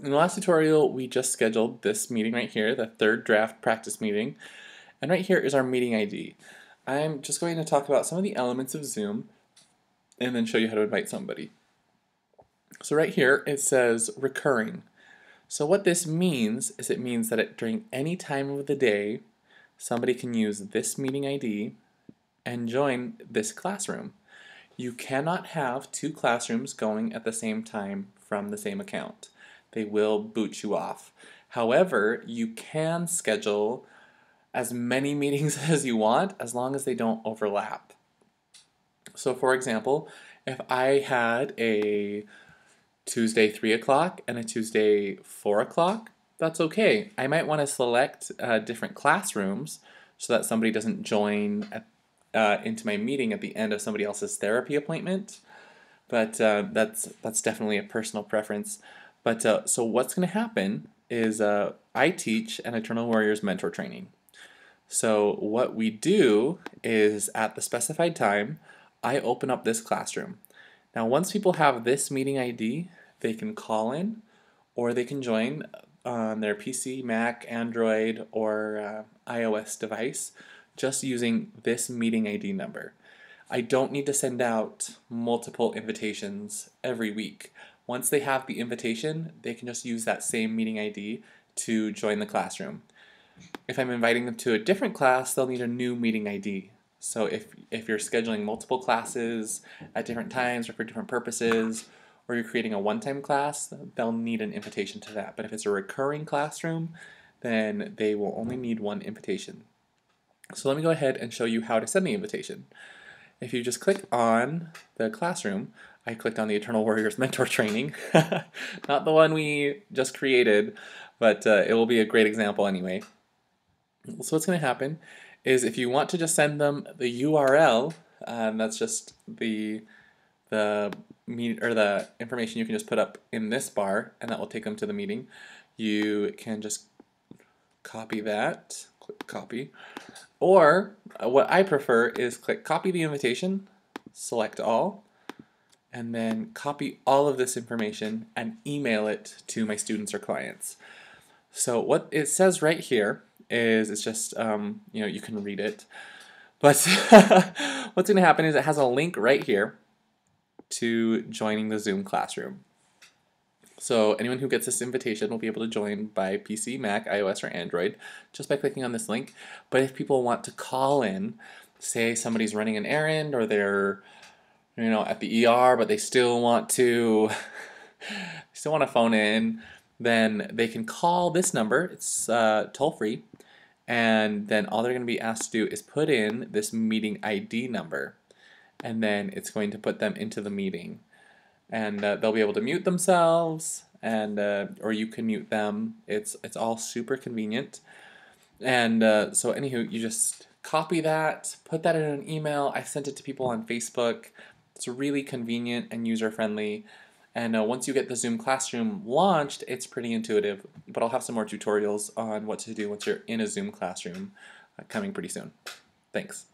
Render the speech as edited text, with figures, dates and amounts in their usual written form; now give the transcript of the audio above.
In the last tutorial, we just scheduled this meeting right here, the third draft practice meeting, and right here is our meeting ID. I'm just going to talk about some of the elements of Zoom and then show you how to invite somebody. So right here it says recurring. So what this means is it means that during any time of the day, somebody can use this meeting ID and join this classroom. You cannot have two classrooms going at the same time from the same account. They will boot you off. However, you can schedule as many meetings as you want as long as they don't overlap. So for example, if I had a Tuesday 3 o'clock and a Tuesday 4 o'clock, that's okay. I might want to select different classrooms so that somebody doesn't join into my meeting at the end of somebody else's therapy appointment. But that's definitely a personal preference. But so what's going to happen is I teach an Eternal Warriors mentor training. So what we do is at the specified time, I open up this classroom. Now once people have this meeting ID, they can call in or they can join on their PC, Mac, Android, or iOS device just using this meeting ID number. I don't need to send out multiple invitations every week. Once they have the invitation, they can just use that same meeting ID to join the classroom. If I'm inviting them to a different class, they'll need a new meeting ID. So if you're scheduling multiple classes at different times or for different purposes, or you're creating a one-time class, they'll need an invitation to that. But if it's a recurring classroom, then they will only need one invitation. So let me go ahead and show you how to send the invitation. If you just click on the classroom, I clicked on the Eternal Warriors mentor training, not the one we just created, but it will be a great example anyway. So what's going to happen is if you want to just send them the URL, that's just the information you can just put up in this bar, and that will take them to the meeting. You can just copy that, click copy, or what I prefer is click copy the invitation, select all, and then copy all of this information and email it to my students or clients. So what it says right here is it's just, you can read it. But what's going to happen is it has a link right here to joining the Zoom classroom. So anyone who gets this invitation will be able to join by PC, Mac, iOS, or Android just by clicking on this link. But if people want to call in, say somebody's running an errand or they're at the ER, but they still want to phone in, then they can call this number. It's toll free, and then all they're going to be asked to do is put in this meeting ID number, and then it's going to put them into the meeting, and they'll be able to mute themselves, and or you can mute them. It's all super convenient, and so anywho, you just copy that, put that in an email. I sent it to people on Facebook. It's really convenient and user-friendly. And once you get the Zoom Classroom launched, it's pretty intuitive. But I'll have some more tutorials on what to do once you're in a Zoom Classroom coming pretty soon. Thanks.